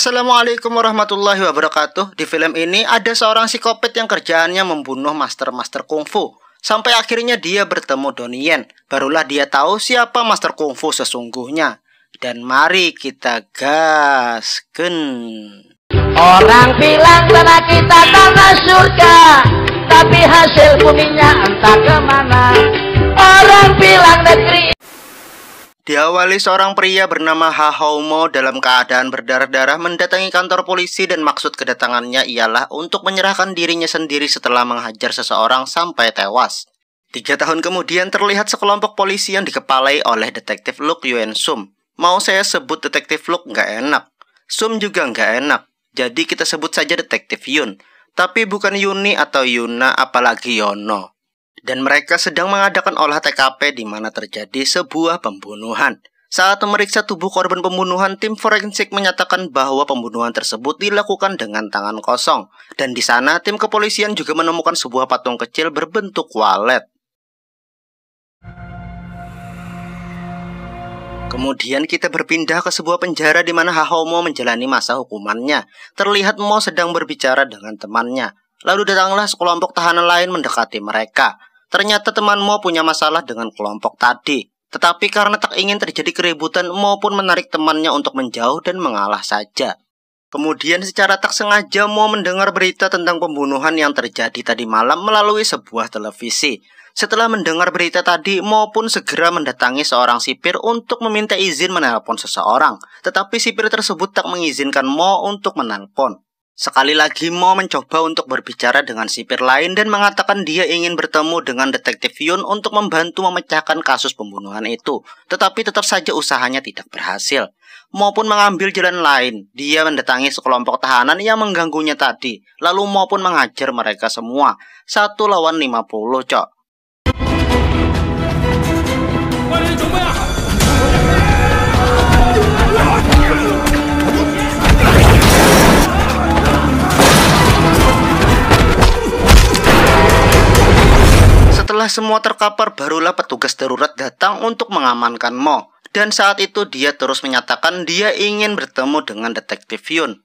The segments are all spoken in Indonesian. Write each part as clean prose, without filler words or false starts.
Assalamualaikum warahmatullahi wabarakatuh. Di film ini ada seorang psikopat yang kerjaannya membunuh master-master kungfu. Sampai akhirnya dia bertemu Donnie Yen. Barulah dia tahu siapa master kungfu sesungguhnya. Dan mari kita gasken. Orang bilang tanah kita tanah surga, tapi hasil buminya entah kemana. Orang bilang negeri. Diawali seorang pria bernama Ha Houmo dalam keadaan berdarah-darah mendatangi kantor polisi dan maksud kedatangannya ialah untuk menyerahkan dirinya sendiri setelah menghajar seseorang sampai tewas. 3 tahun kemudian terlihat sekelompok polisi yang dikepalai oleh detektif Luke Yuen Sum. Mau saya sebut detektif Luke nggak enak, Sum juga nggak enak, jadi kita sebut saja detektif Yun. Tapi bukan Yuni atau Yuna apalagi Yono. Dan mereka sedang mengadakan olah TKP di mana terjadi sebuah pembunuhan. Saat memeriksa tubuh korban pembunuhan, tim forensik menyatakan bahwa pembunuhan tersebut dilakukan dengan tangan kosong. Dan di sana tim kepolisian juga menemukan sebuah patung kecil berbentuk walet. Kemudian kita berpindah ke sebuah penjara di mana Ha Houmo menjalani masa hukumannya. Terlihat Mo sedang berbicara dengan temannya. Lalu datanglah sekelompok tahanan lain mendekati mereka. Ternyata teman Mo punya masalah dengan kelompok tadi. Tetapi karena tak ingin terjadi keributan, Mo pun menarik temannya untuk menjauh dan mengalah saja. Kemudian secara tak sengaja Mo mendengar berita tentang pembunuhan yang terjadi tadi malam melalui sebuah televisi. Setelah mendengar berita tadi, Mo pun segera mendatangi seorang sipir untuk meminta izin menelpon seseorang. Tetapi sipir tersebut tak mengizinkan Mo untuk menelpon. Sekali lagi Mo mencoba untuk berbicara dengan sipir lain dan mengatakan dia ingin bertemu dengan detektif Yun untuk membantu memecahkan kasus pembunuhan itu. Tetapi tetap saja usahanya tidak berhasil. Mo pun mengambil jalan lain. Dia mendatangi sekelompok tahanan yang mengganggunya tadi. Lalu Mo pun menghajar mereka semua. 1 lawan 50, cok. Setelah semua terkapar, barulah petugas darurat datang untuk mengamankan Mo. Dan saat itu dia terus menyatakan dia ingin bertemu dengan detektif Yun.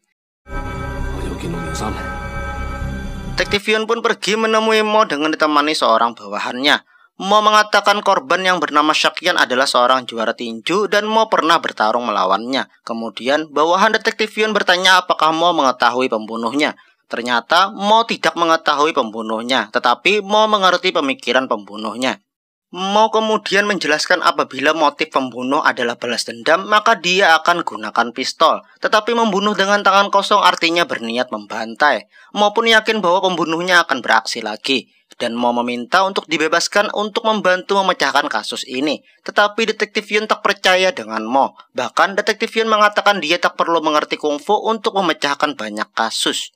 Detektif Yun pun pergi menemui Mo dengan ditemani seorang bawahannya. Mo mengatakan korban yang bernama Shakyan adalah seorang juara tinju dan Mo pernah bertarung melawannya. Kemudian bawahan detektif Yun bertanya apakah Mo mengetahui pembunuhnya. Ternyata Mo tidak mengetahui pembunuhnya, tetapi Mo mengerti pemikiran pembunuhnya. Mo kemudian menjelaskan apabila motif pembunuh adalah balas dendam, maka dia akan gunakan pistol. Tetapi membunuh dengan tangan kosong artinya berniat membantai. Mo pun yakin bahwa pembunuhnya akan beraksi lagi. Dan Mo meminta untuk dibebaskan untuk membantu memecahkan kasus ini. Tetapi detektif Yun tak percaya dengan Mo. Bahkan detektif Yun mengatakan dia tak perlu mengerti kungfu untuk memecahkan banyak kasus.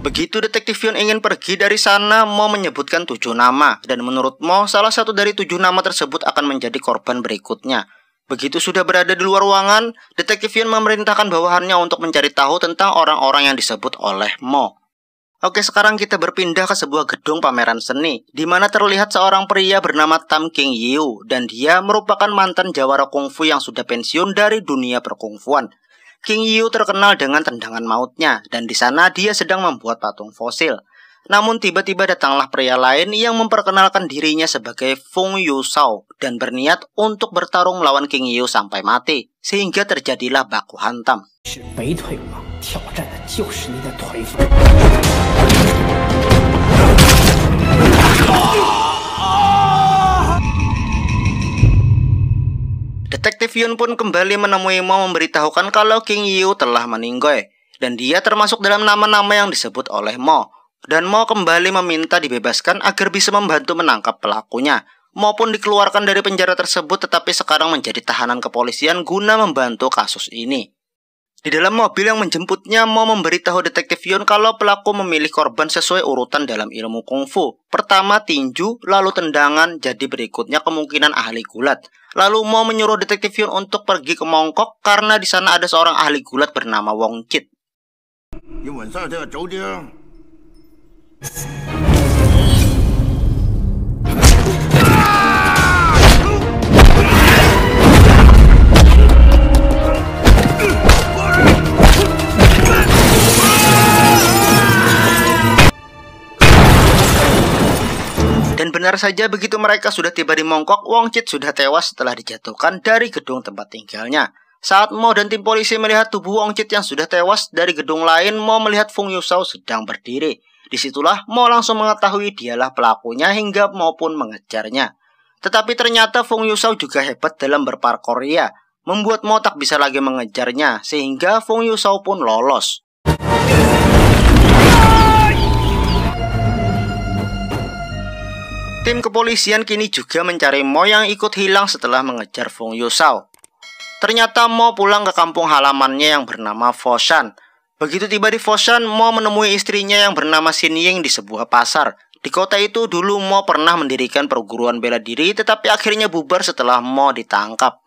Begitu detektif Yun ingin pergi dari sana, Mo menyebutkan 7 nama. Dan menurut Mo, salah satu dari 7 nama tersebut akan menjadi korban berikutnya. Begitu sudah berada di luar ruangan, detektif Yun memerintahkan bawahannya untuk mencari tahu tentang orang-orang yang disebut oleh Mo. Oke, sekarang kita berpindah ke sebuah gedung pameran seni, di mana terlihat seorang pria bernama Tam King Yiu, dan dia merupakan mantan jawara kungfu yang sudah pensiun dari dunia perkungfuan. King Yiu terkenal dengan tendangan mautnya, dan di sana dia sedang membuat patung fosil. Namun tiba-tiba datanglah pria lain yang memperkenalkan dirinya sebagai Feng Yusao dan berniat untuk bertarung melawan King Yiu sampai mati, sehingga terjadilah baku hantam. Detektif Yun pun kembali menemui Mo memberitahukan kalau King Yiu telah meninggoy, dan dia termasuk dalam nama-nama yang disebut oleh Mo. Dan Mo kembali meminta dibebaskan agar bisa membantu menangkap pelakunya. Mo pun dikeluarkan dari penjara tersebut tetapi sekarang menjadi tahanan kepolisian guna membantu kasus ini. Di dalam mobil yang menjemputnya, Mo memberitahu detektif Yun kalau pelaku memilih korban sesuai urutan dalam ilmu kungfu. Pertama tinju, lalu tendangan, jadi berikutnya kemungkinan ahli gulat. Lalu Mo menyuruh detektif Yun untuk pergi ke Mongkok karena di sana ada seorang ahli gulat bernama Wong Chit. Benar saja begitu mereka sudah tiba di Mongkok, Wong Chit sudah tewas setelah dijatuhkan dari gedung tempat tinggalnya. Saat Mo dan tim polisi melihat tubuh Wong Chit yang sudah tewas dari gedung lain, Mo melihat Fung Yusao sedang berdiri. Disitulah Mo langsung mengetahui dialah pelakunya hingga Mo pun mengejarnya. Tetapi ternyata Fung Yusao juga hebat dalam berparkour ria, membuat Mo tak bisa lagi mengejarnya, sehingga Fung Yusao pun lolos. Tim kepolisian kini juga mencari Mo yang ikut hilang setelah mengejar Fung Yusao. Ternyata Mo pulang ke kampung halamannya yang bernama Foshan. Begitu tiba di Foshan, Mo menemui istrinya yang bernama Xin Ying di sebuah pasar. Di kota itu dulu Mo pernah mendirikan perguruan bela diri, tetapi akhirnya bubar setelah Mo ditangkap.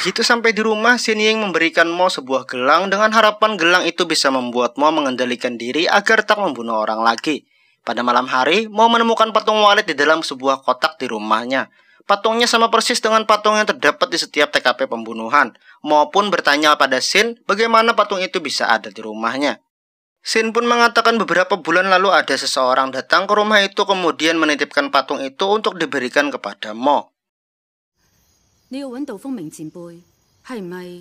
Begitu sampai di rumah, Xin Ying memberikan Mo sebuah gelang dengan harapan gelang itu bisa membuat Mo mengendalikan diri agar tak membunuh orang lagi. Pada malam hari, Mo menemukan patung walet di dalam sebuah kotak di rumahnya. Patungnya sama persis dengan patung yang terdapat di setiap TKP pembunuhan. Mo pun bertanya pada Xin bagaimana patung itu bisa ada di rumahnya. Xin pun mengatakan beberapa bulan lalu ada seseorang datang ke rumah itu kemudian menitipkan patung itu untuk diberikan kepada Mo.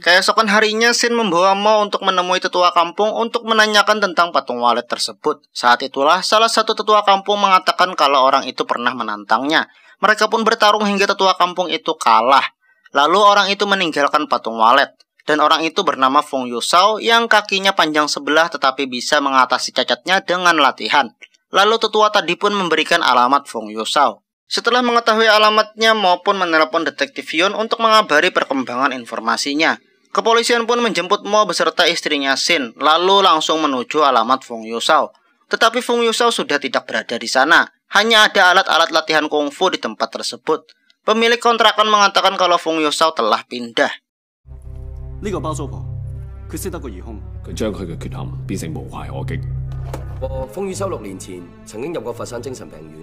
Keesokan harinya, Xin membawa Mo untuk menemui tetua kampung untuk menanyakan tentang patung walet tersebut. Saat itulah salah satu tetua kampung mengatakan kalau orang itu pernah menantangnya. Mereka pun bertarung hingga tetua kampung itu kalah. Lalu orang itu meninggalkan patung walet. Dan orang itu bernama Fung Yusao yang kakinya panjang sebelah tetapi bisa mengatasi cacatnya dengan latihan. Lalu tetua tadi pun memberikan alamat Fung Yusao. Setelah mengetahui alamatnya, Mo pun menelpon detektif Yun untuk mengabari perkembangan informasinya. Kepolisian pun menjemput Mo beserta istrinya Xin, lalu langsung menuju alamat Fung Yusao. Tetapi Fung Yusao sudah tidak berada di sana. Hanya ada alat-alat latihan kungfu di tempat tersebut. Pemilik kontrakan mengatakan kalau Fung Yusao telah pindah.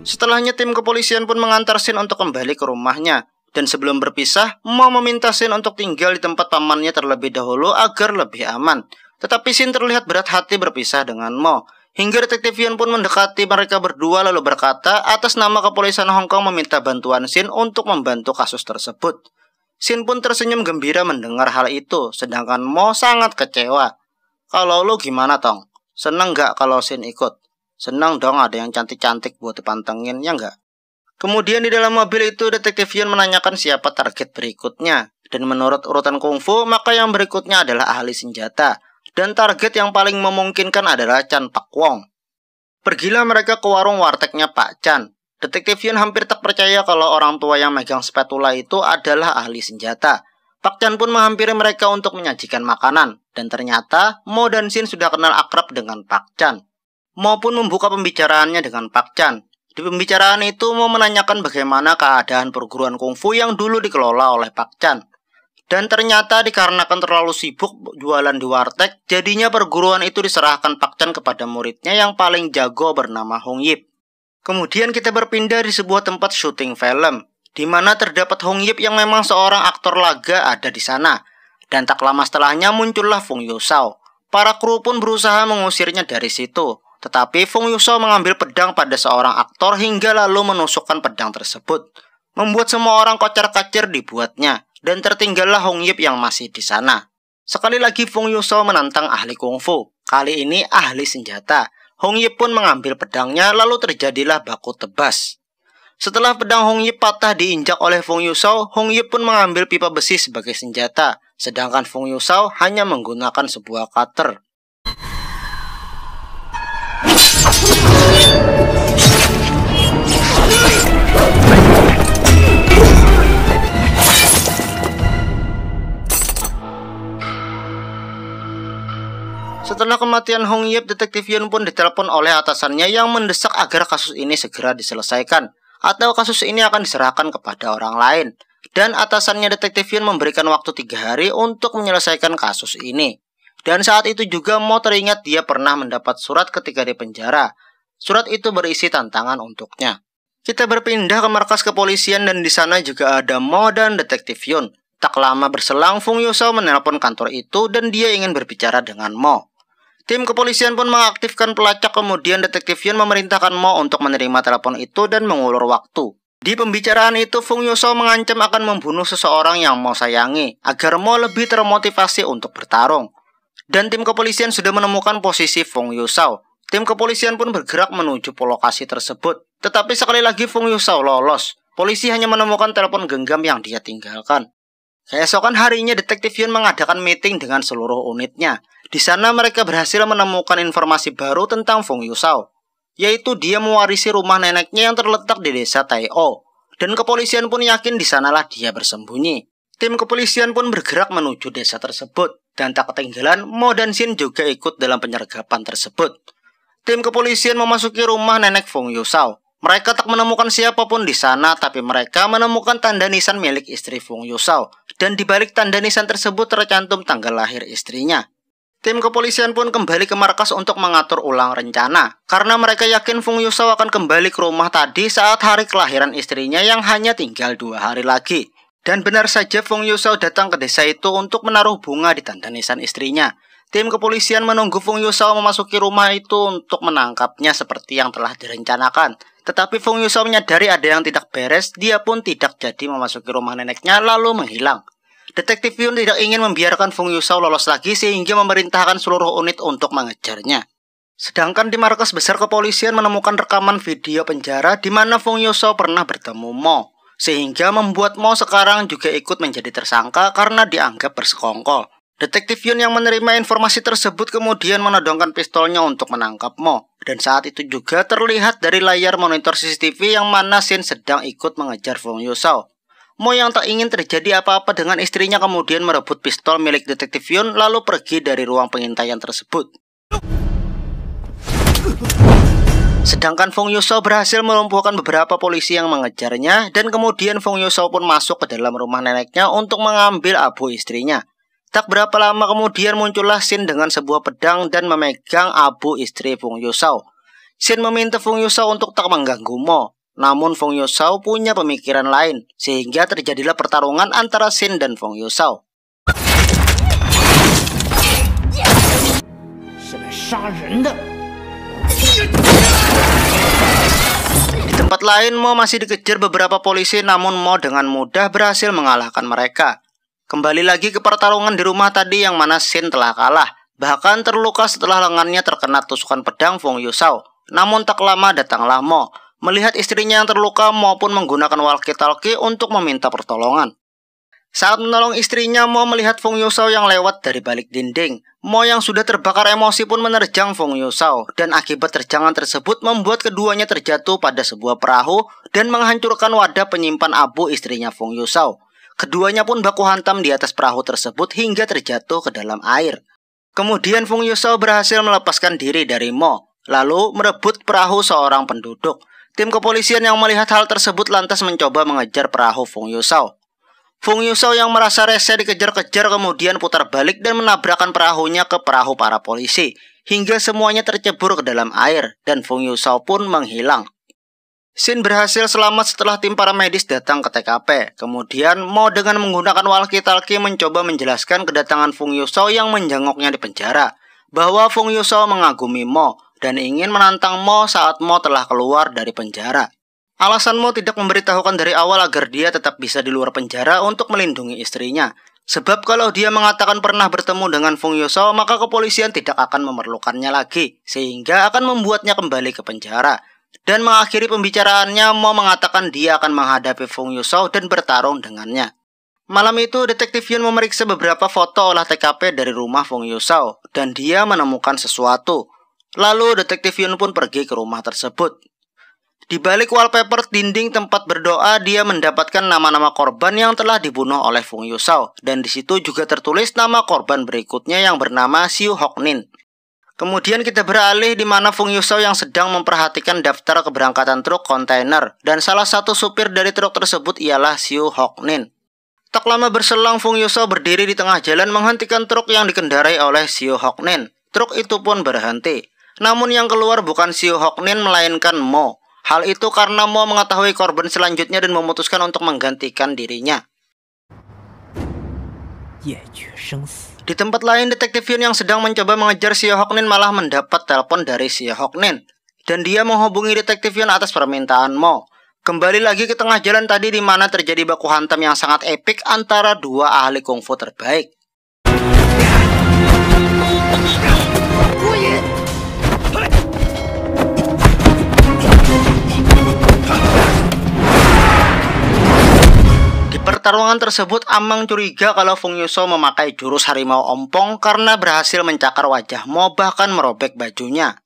Setelahnya tim kepolisian pun mengantar Xin untuk kembali ke rumahnya. Dan sebelum berpisah, Mo meminta Xin untuk tinggal di tempat pamannya terlebih dahulu agar lebih aman. Tetapi Xin terlihat berat hati berpisah dengan Mo. Hingga detektif Yun pun mendekati mereka berdua lalu berkata atas nama kepolisian Hong Kong meminta bantuan Xin untuk membantu kasus tersebut. Xin pun tersenyum gembira mendengar hal itu, sedangkan Mo sangat kecewa. Kalau lu gimana, Tong? Seneng gak kalau Xin ikut? Seneng dong, ada yang cantik-cantik buat dipantengin, ya nggak? Kemudian di dalam mobil itu detektif Yun menanyakan siapa target berikutnya. Dan menurut urutan kungfu, maka yang berikutnya adalah ahli senjata. Dan target yang paling memungkinkan adalah Chan Pak Wong. Pergilah mereka ke warung wartegnya Pak Chan. Detektif Yun hampir tak percaya kalau orang tua yang megang spatula itu adalah ahli senjata. Pak Chan pun menghampiri mereka untuk menyajikan makanan. Dan ternyata Mo dan Xin sudah kenal akrab dengan Pak Chan. Mo pun membuka pembicaraannya dengan Pak Chan. Di pembicaraan itu Mo menanyakan bagaimana keadaan perguruan kungfu yang dulu dikelola oleh Pak Chan. Dan ternyata dikarenakan terlalu sibuk jualan di warteg, jadinya perguruan itu diserahkan Pak Chan kepada muridnya yang paling jago bernama Hong Yip. Kemudian kita berpindah di sebuah tempat syuting film, di mana terdapat Hong Yip yang memang seorang aktor laga ada di sana. Dan tak lama setelahnya muncullah Fung Yusao. Para kru pun berusaha mengusirnya dari situ. Tetapi Fung Yusao mengambil pedang pada seorang aktor hingga lalu menusukkan pedang tersebut. Membuat semua orang kocar-kacir dibuatnya. Dan tertinggallah Hong Yip yang masih di sana. Sekali lagi Fung Yusao menantang ahli kungfu. Kali ini ahli senjata. Hong Yip pun mengambil pedangnya lalu terjadilah baku tebas. Setelah pedang Hong Yip patah diinjak oleh Fung Yusao, Hong Yip pun mengambil pipa besi sebagai senjata. Sedangkan Fung Yusao hanya menggunakan sebuah cutter. Setelah kematian Hong Yip, detektif Yun pun ditelepon oleh atasannya yang mendesak agar kasus ini segera diselesaikan. Atau kasus ini akan diserahkan kepada orang lain. Dan atasannya detektif Yun memberikan waktu 3 hari untuk menyelesaikan kasus ini. Dan saat itu juga Mo teringat dia pernah mendapat surat ketika di penjara. Surat itu berisi tantangan untuknya. Kita berpindah ke markas kepolisian dan di sana juga ada Mo dan Detektif Yun. Tak lama berselang, Fung Yusao menelpon kantor itu dan dia ingin berbicara dengan Mo. Tim kepolisian pun mengaktifkan pelacak, kemudian Detektif Yun memerintahkan Mo untuk menerima telepon itu dan mengulur waktu. Di pembicaraan itu, Fung Yusao mengancam akan membunuh seseorang yang Mo sayangi, agar Mo lebih termotivasi untuk bertarung. Dan tim kepolisian sudah menemukan posisi Fung Yusao. Tim kepolisian pun bergerak menuju lokasi tersebut. Tetapi sekali lagi Fung Yusao lolos. Polisi hanya menemukan telepon genggam yang dia tinggalkan. Keesokan harinya Detektif Yun mengadakan meeting dengan seluruh unitnya. Di sana mereka berhasil menemukan informasi baru tentang Fung Yusao, yaitu dia mewarisi rumah neneknya yang terletak di desa Taio. Dan kepolisian pun yakin di sanalah dia bersembunyi. Tim kepolisian pun bergerak menuju desa tersebut. Dan tak ketinggalan, Mo dan Shin juga ikut dalam penyergapan tersebut. Tim kepolisian memasuki rumah nenek Fung Yusao. Mereka tak menemukan siapapun di sana, tapi mereka menemukan tanda nisan milik istri Fung Yusao. Dan di balik tanda nisan tersebut tercantum tanggal lahir istrinya. Tim kepolisian pun kembali ke markas untuk mengatur ulang rencana, karena mereka yakin Fung Yusao akan kembali ke rumah tadi saat hari kelahiran istrinya yang hanya tinggal 2 hari lagi. Dan benar saja Fung Yusao datang ke desa itu untuk menaruh bunga di tanda nisan istrinya. Tim kepolisian menunggu Fung Yusao memasuki rumah itu untuk menangkapnya seperti yang telah direncanakan. Tetapi Fung Yusao menyadari ada yang tidak beres, dia pun tidak jadi memasuki rumah neneknya lalu menghilang. Detektif Yun tidak ingin membiarkan Fung Yusao lolos lagi sehingga memerintahkan seluruh unit untuk mengejarnya. Sedangkan di markas besar kepolisian menemukan rekaman video penjara di mana Fung Yusao pernah bertemu Mo, sehingga membuat Mo sekarang juga ikut menjadi tersangka karena dianggap bersekongkol. Detektif Yun yang menerima informasi tersebut kemudian menodongkan pistolnya untuk menangkap Mo. Dan saat itu juga terlihat dari layar monitor CCTV yang mana Shin sedang ikut mengejar Fung Yusao. Mo yang tak ingin terjadi apa-apa dengan istrinya kemudian merebut pistol milik Detektif Yun lalu pergi dari ruang pengintaian tersebut. Sedangkan Fung Yusao berhasil melumpuhkan beberapa polisi yang mengejarnya dan kemudian Fung Yusao pun masuk ke dalam rumah neneknya untuk mengambil abu istrinya. Tak berapa lama kemudian muncullah Shin dengan sebuah pedang dan memegang abu istri Fung Yusao. Shin meminta Fung Yusao untuk tak mengganggu Mo. Namun Fung Yusao punya pemikiran lain, sehingga terjadilah pertarungan antara Shin dan Fung Yusao. Di tempat lain, Mo masih dikejar beberapa polisi, namun Mo dengan mudah berhasil mengalahkan mereka. Kembali lagi ke pertarungan di rumah tadi yang mana Shin telah kalah, bahkan terluka setelah lengannya terkena tusukan pedang Fung Yusao. Namun tak lama datanglah Mo. Melihat istrinya yang terluka, Mo pun menggunakan walkie-talkie untuk meminta pertolongan. Saat menolong istrinya, Mo melihat Fung Yusao yang lewat dari balik dinding. Mo yang sudah terbakar emosi pun menerjang Fung Yusao, dan akibat terjangan tersebut membuat keduanya terjatuh pada sebuah perahu dan menghancurkan wadah penyimpan abu istrinya Fung Yusao. Keduanya pun baku hantam di atas perahu tersebut hingga terjatuh ke dalam air. Kemudian Fung Yusao berhasil melepaskan diri dari Mo, lalu merebut perahu seorang penduduk. Tim kepolisian yang melihat hal tersebut lantas mencoba mengejar perahu Fung Yusao. Fung Yusao yang merasa resah dikejar-kejar kemudian putar balik dan menabrakkan perahunya ke perahu para polisi, hingga semuanya tercebur ke dalam air dan Fung Yusao pun menghilang. Shin berhasil selamat setelah tim para medis datang ke TKP. Kemudian Mo dengan menggunakan walkie-talkie mencoba menjelaskan kedatangan Fung Yusao yang menjenguknya di penjara, bahwa Fung Yusao mengagumi Mo dan ingin menantang Mo saat Mo telah keluar dari penjara. Alasan Mo tidak memberitahukan dari awal agar dia tetap bisa di luar penjara untuk melindungi istrinya. Sebab kalau dia mengatakan pernah bertemu dengan Fung Yusao, maka kepolisian tidak akan memerlukannya lagi, sehingga akan membuatnya kembali ke penjara. Dan mengakhiri pembicaraannya, Mo mengatakan dia akan menghadapi Fung Yusao dan bertarung dengannya. Malam itu, Detektif Yun memeriksa beberapa foto olah TKP dari rumah Fung Yusao, dan dia menemukan sesuatu. Lalu Detektif Yun pun pergi ke rumah tersebut. Di balik wallpaper dinding tempat berdoa, dia mendapatkan nama-nama korban yang telah dibunuh oleh Fung Yusao, dan di situ juga tertulis nama korban berikutnya yang bernama Siu Hoknin. Kemudian kita beralih di mana Fung Yusao yang sedang memperhatikan daftar keberangkatan truk kontainer, dan salah satu supir dari truk tersebut ialah Siu Hoknin. Tak lama berselang, Fung Yusao berdiri di tengah jalan menghentikan truk yang dikendarai oleh Siu Hoknin. Truk itu pun berhenti. Namun yang keluar bukan Siu Hoknin melainkan Mo. Hal itu karena Mo mengetahui korban selanjutnya dan memutuskan untuk menggantikan dirinya. Di tempat lain, detektif Yun yang sedang mencoba mengejar Seo Hoknin malah mendapat telepon dari Seo Hoknin. Dan dia menghubungi detektif Yun atas permintaan Mo. Kembali lagi ke tengah jalan tadi di mana terjadi baku hantam yang sangat epik antara dua ahli kungfu terbaik. Di pertarungan tersebut, Amang curiga kalau Fung Yuso memakai jurus harimau ompong karena berhasil mencakar wajah Mo bahkan merobek bajunya.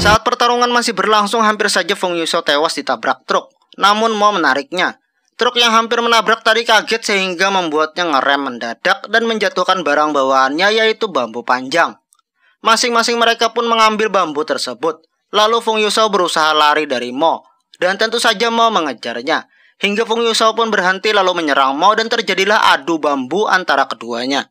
Saat pertarungan masih berlangsung, hampir saja Fung Yuso tewas ditabrak truk. Namun Mo menariknya. Truk yang hampir menabrak tadi kaget sehingga membuatnya ngerem mendadak dan menjatuhkan barang bawaannya, yaitu bambu panjang. Masing-masing mereka pun mengambil bambu tersebut. Lalu Fung Yuso berusaha lari dari Mo. Dan tentu saja Mo mengejarnya. Hingga Fung Yuso pun berhenti lalu menyerang Mo dan terjadilah adu bambu antara keduanya.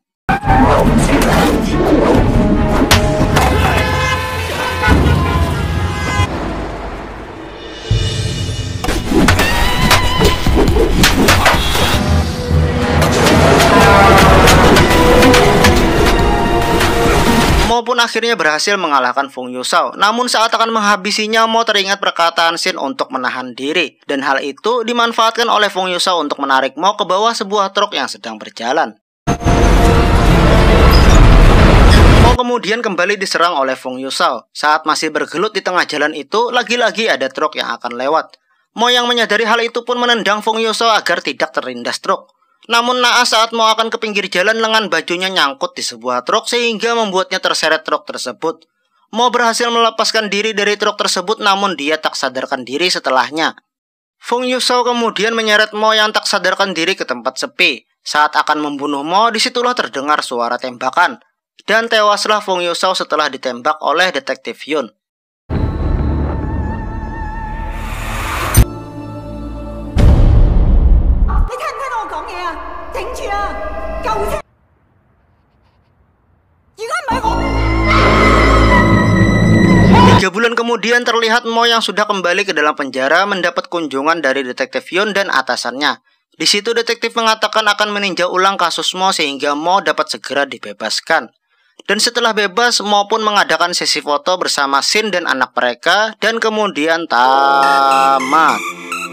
Mo pun akhirnya berhasil mengalahkan Fung Yuso. Namun saat akan menghabisinya, Mo teringat perkataan Shin untuk menahan diri. Dan hal itu dimanfaatkan oleh Fung Yuso untuk menarik Mo ke bawah sebuah truk yang sedang berjalan. Mo kemudian kembali diserang oleh Fung Yuso. Saat masih bergelut di tengah jalan itu, lagi-lagi ada truk yang akan lewat. Mo yang menyadari hal itu pun menendang Fung Yuso agar tidak terlindas truk. Namun naas saat Mo akan ke pinggir jalan, lengan bajunya nyangkut di sebuah truk sehingga membuatnya terseret truk tersebut. Mo berhasil melepaskan diri dari truk tersebut, namun dia tak sadarkan diri setelahnya. Fung Yuso kemudian menyeret Mo yang tak sadarkan diri ke tempat sepi. Saat akan membunuh Mo, disitulah terdengar suara tembakan. Dan tewaslah Fung Yuso setelah ditembak oleh detektif Yun. Tiga bulan kemudian terlihat Mo yang sudah kembali ke dalam penjara mendapat kunjungan dari detektif Yun dan atasannya. Di situ detektif mengatakan akan meninjau ulang kasus Mo sehingga Mo dapat segera dibebaskan. Dan setelah bebas, Mo pun mengadakan sesi foto bersama Shin dan anak mereka dan kemudian tamat.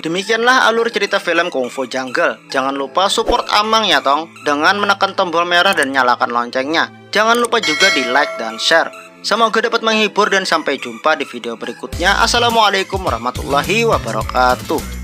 Demikianlah alur cerita film Kung Fu Jungle. Jangan lupa support Amang ya tong, dengan menekan tombol merah dan nyalakan loncengnya. Jangan lupa juga di like dan share. Semoga dapat menghibur dan sampai jumpa di video berikutnya. Assalamualaikum warahmatullahi wabarakatuh.